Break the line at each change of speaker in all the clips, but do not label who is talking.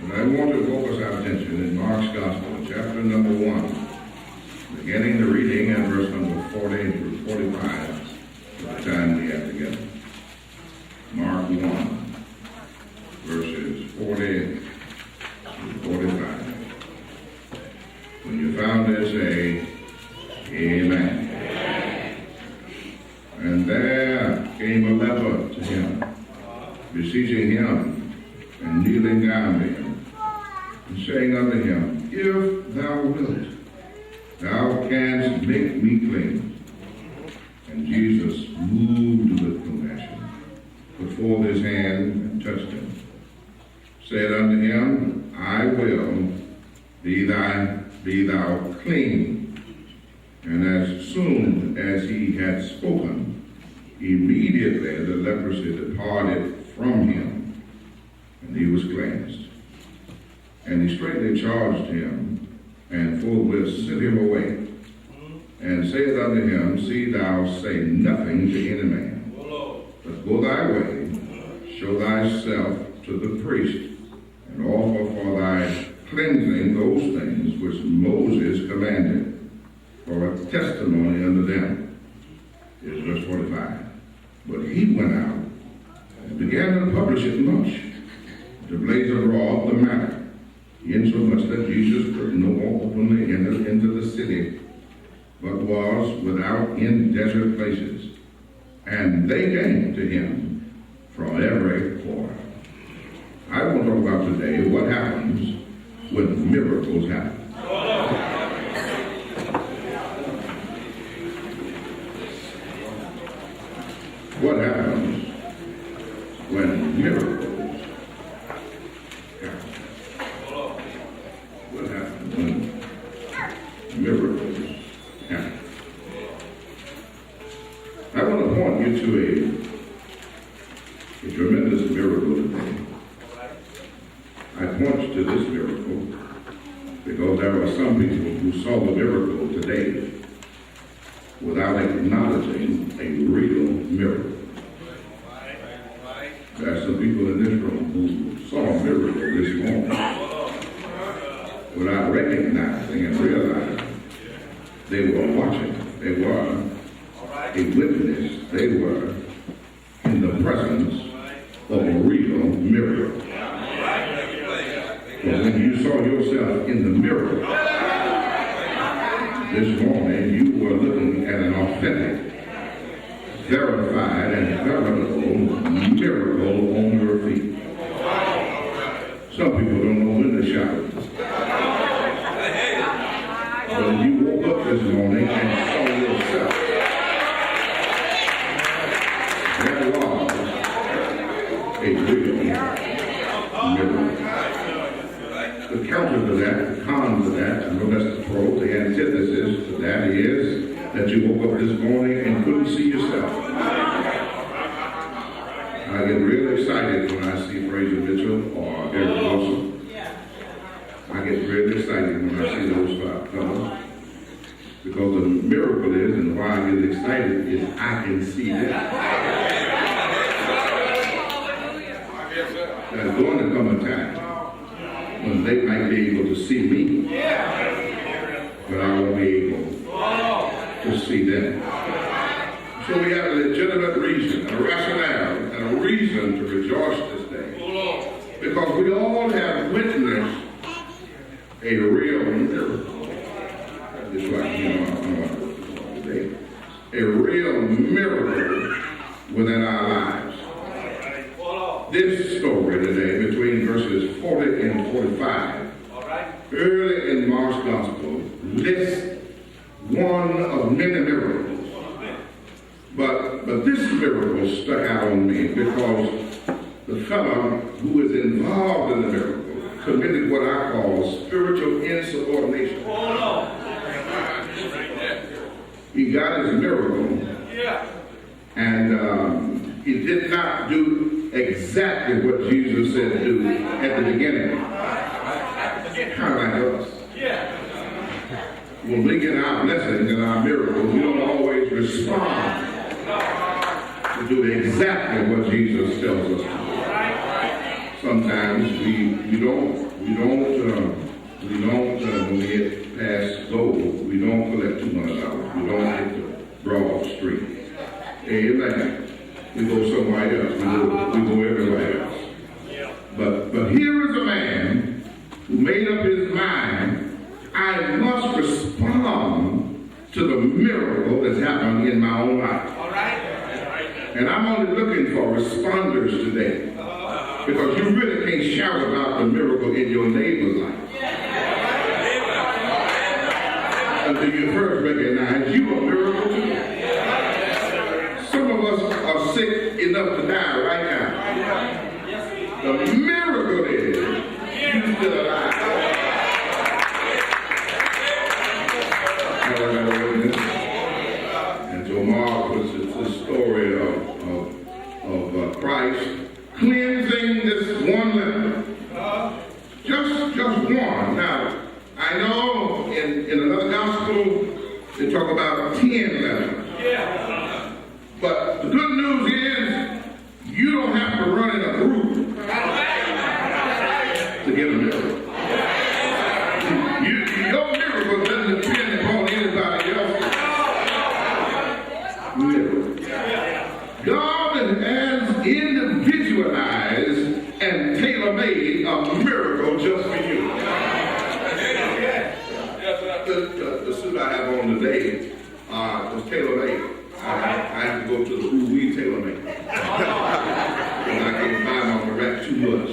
And I want to focus our attention in Mark's Gospel, chapter number 1, beginning the reading at verse number 40 through 45, for the time we have together. Mark 1, verses 40 through 45. When you found it, say, Amen. And there came a leper to him, beseeching him, and kneeling down to him, and saying unto him, If thou wilt, thou canst make me clean. And Jesus, moved with compassion, put forth his hand and touched him, said unto him, I will, be thou clean. And as soon as he had spoken, immediately the leprosy departed from him, and he was cleansed. And he straightly charged him, and forthwith sent him away, and said unto him, See thou say nothing to any man, but go thy way, show thyself to the priest, and offer for thy cleansing those things which Moses commanded, for a testimony unto them. Is verse 45. But he went out and began to publish it much, to blaze abroad the matter, insomuch that Jesus could no more openly enter into the city, but was without in desert places. And they came to him from every quarter. I want to talk about today what happens when miracles happen. What happens when miracles happen? What happens when miracles happen? I want to point you to a tremendous miracle today. I point to this miracle because there are some people who saw the miracle today without acknowledging a real miracle. There are some people in this room who saw a miracle this morning without recognizing and realizing they were watching, they were a witness, they were in the presence of a real miracle. But when you saw yourself in the mirror this morning, you were looking at an authentic, verified, and veritable miracle on your feet. Some people don't know when to shout. But you woke up this morning and saw yourself. There was a real miracle. The counter to that, the con to that, I know that's the pro, the antithesis to that is that you woke up this morning and couldn't see yourself. I get really excited when I see Fraser Mitchell or Eric Wilson. I get really excited when I see those fellows. Because the miracle is, and why I get excited, is I can see them. There's going to come a time when they might be able to see me, but I won't be able to see them. So we have a legitimate reason, a rationale, and a reason to rejoice this day. Because we all have witnessed a real miracle. That's like, today. A real miracle within our lives. This story today, between verses 40 and 45, early in Mark's Gospel, lists one of many miracles. But this miracle stuck out on me because the fellow who is involved in the miracle committed what I call spiritual insubordination. He got his miracle, and he did not do exactly what Jesus said to do at the beginning. Kind of like us. When we get our blessings and our miracles, we don't always respond to do exactly what Jesus tells us to do. sometimes we don't when we get past goal, we don't collect $200. We don't hit the Broad Street. Amen. We go somewhere else. We go everywhere else. But here is a man who made up his mind, I must respond to the miracle that's happened in my own life. All right. And I'm only looking for responders today. Because you really can't shout about the miracle in your neighbor's life. Until you first recognize you a miracle too. Some of us are sick enough to die right now. The miracle is you still alive. And so Mark was the story of Christ cleansing this one leper. Just one. Now, I know in another gospel they talk about 10 lepers. But the good news is you don't have to run in a group to get a miracle. Your miracle doesn't depend upon anybody else's miracle. God has individualized and tailor-made a miracle just for you. The suit I have on today was tailor-made. I have to go to the ooh-wee tailor-made. Because I can't buy them on the rack too much.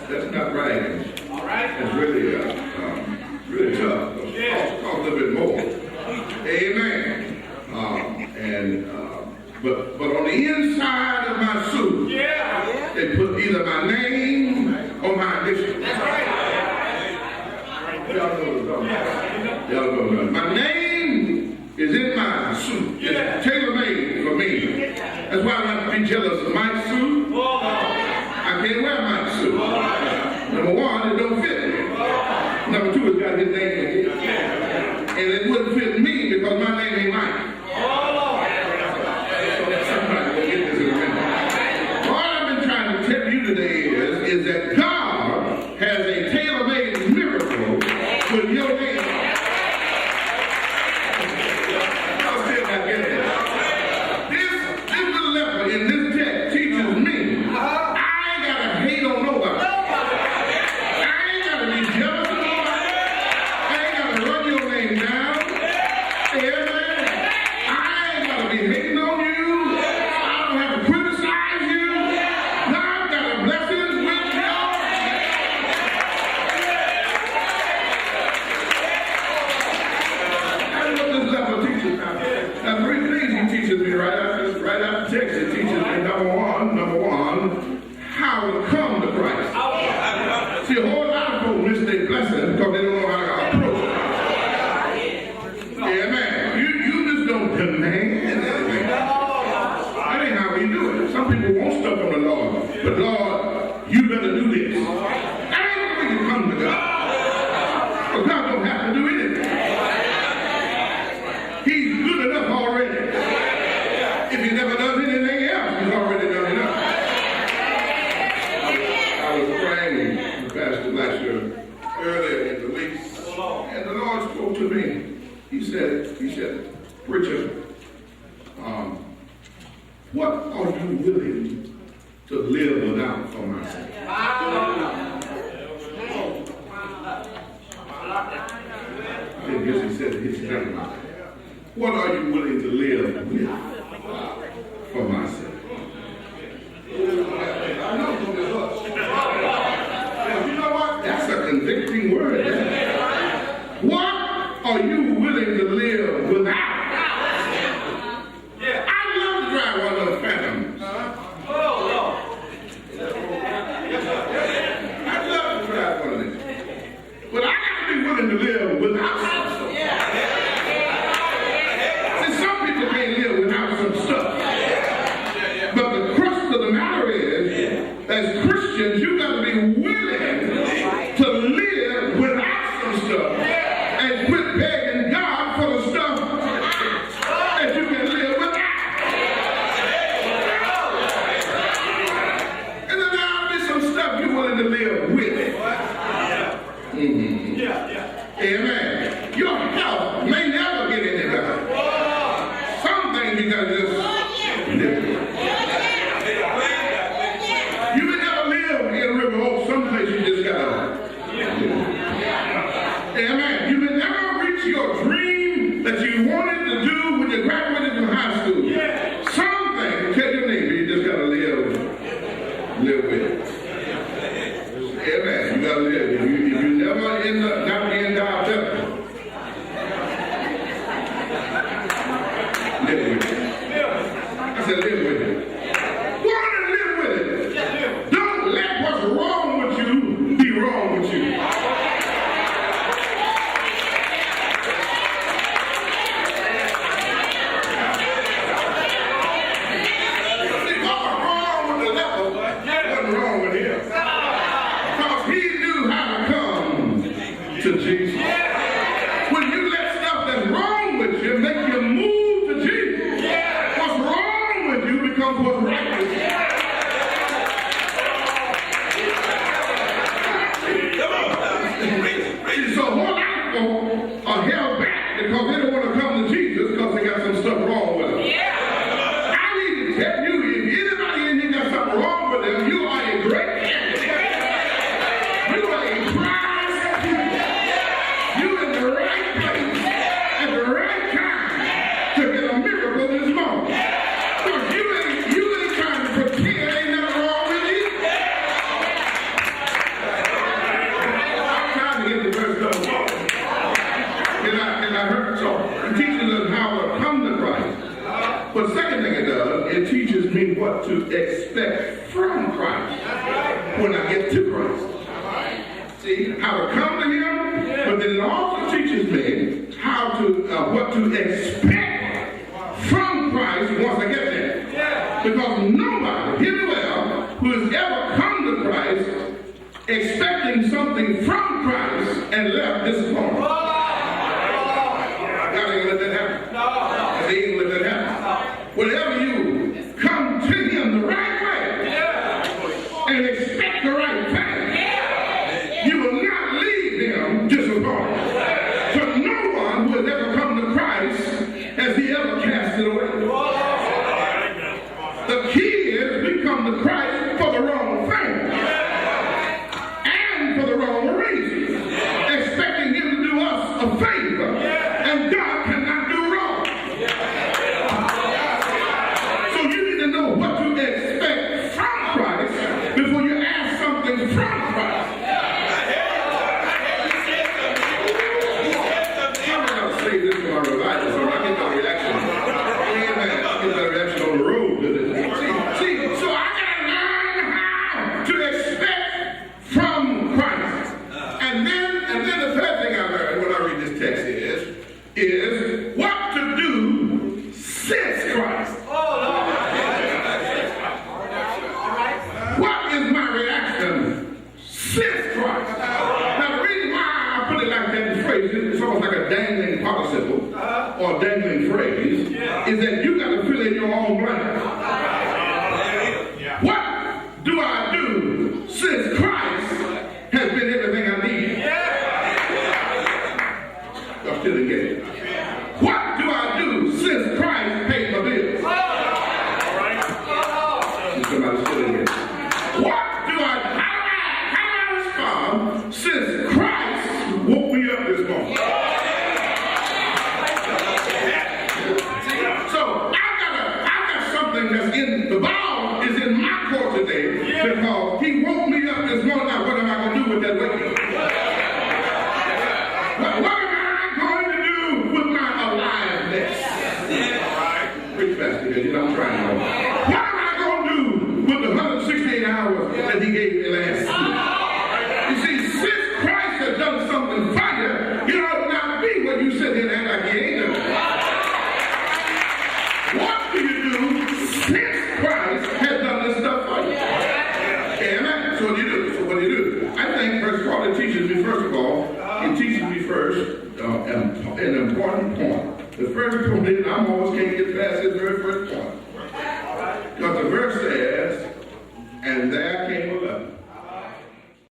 That's not right. That's really tough. It costs a little bit more. Amen. But on the inside of my suit, they put either my name or my initials. Y'all know. My name is in my suit. It's tailor-made for me. That's why I'm not be jealous of my suit. I can't wear my suit. Number one, it don't fit me. Number two, it's got his name in it. And it wouldn't fit me because my name ain't Mike. Somebody will get this in a minute. All I've been trying to tell you today is that God has a tailor-made miracle with your name. I'll say that again. This little leper in this text teaches me I ain't got to hate on nobody. I ain't got to be jealous of nobody. I ain't got to run your name down. Amen. I ain't got to be hating on you. I don't have to criticize you. God got a blessing with you. That's what this leper teaches now. Now, three things he teaches me right after text. It teaches me number one, how to come to Christ. See, a whole lot of folks miss their blessing because they don't know how to approach Christ. Amen. You just don't demand anything. That ain't how we do it. Some people want stuff from the Lord, but Lord, you better do this. That ain't the way you come to God. Because God don't have to do anything. He's good enough already. If he never does anything else, he's already done enough. I was praying with Pastor last year, earlier in the week, and the Lord spoke to me. He said, preacher, what are you willing to live without for my sake? I guess he said his name. What are you willing to live with for my sake? I know it's going to be us. You know what? That's a convicting word. What are you willing to live without? I'd love to drive one of those Phantoms. I'd love to drive one of them. But I got to be willing to live without some stuff. See, some people can't live without some stuff. But the crux of the matter is, as Christians, you got to be willing to live without some stuff. And quit begging God for the stuff that you can live without. it. Amen. You got to live. If you never end up not being diabetic, live with it. I said live with it. Want to live with it. Don't let what's wrong with you be wrong with you. To Jesus. When you let stuff that's wrong with you make you move to Jesus, what's wrong with you becomes what's right with you. So a whole lot of people are held back because they don't want to come to Jesus because they got some stuff wrong with them. I need to tell you, if anybody in here got something wrong with them, you are a great candidate. You are a prize candidate. You're in the right place at the right time to get a miracle this morning. Because you ain't trying to pretend ain't nothing wrong with you. I'm trying to get the verse done. And I heard so it teaches us how to come to Christ. But the second thing it does, it teaches me what to expect from Christ when I get to Christ. See, how to come to Him, but then it also teaches me how to, what to expect from Christ once I get there. Because nobody, hear me well, who has ever come to Christ expecting something from Christ and left disappointed. Y'all ain't let that happen. They ain't let that happen. Whenever you come to Him the right way and expect the right thing, you will not leave Him disappointed. So no one who has ever come to Christ has He ever cast it away. The key is we come to Christ for the wrong thing and for the wrong reason, expecting Him to do us a favor, and God cannot do wrong. So you need to know what to expect from Christ before you ask something from Christ. I'm going to say this to my revival, so I get the reaction. Amen. I get the reaction on the road. See, so I got to learn how to expect from Christ. And then the third thing I learned when I read this text is what to do since Christ. What is my reaction since Christ? Now the reason why I put it like that in phrases, it's almost like a dangling participle or dangling phrase, is that you got to fill in your own blank. What do I do since Christ has been everything I need? Y'all still engaged. What do I do since Christ paid my bills? Somebody still engaged. How do I respond since Christ woke me up this morning? So I got something that's in the ball is in my court today because He woke me up this morning. Now what am I going to do with that waking? What am I going to do with my aliveness? Preach faster, because you know I'm trying to know. What am I going to do with the 168 hours that He gave me last week? You see, since Christ has done something for you, you ought not be where you sit here and act like you ain't done it. What do you do since Christ has done this stuff for you? Amen. So what do you do? I think, first of all, it teaches me an important point. The first point, I almost can't get past this very first point.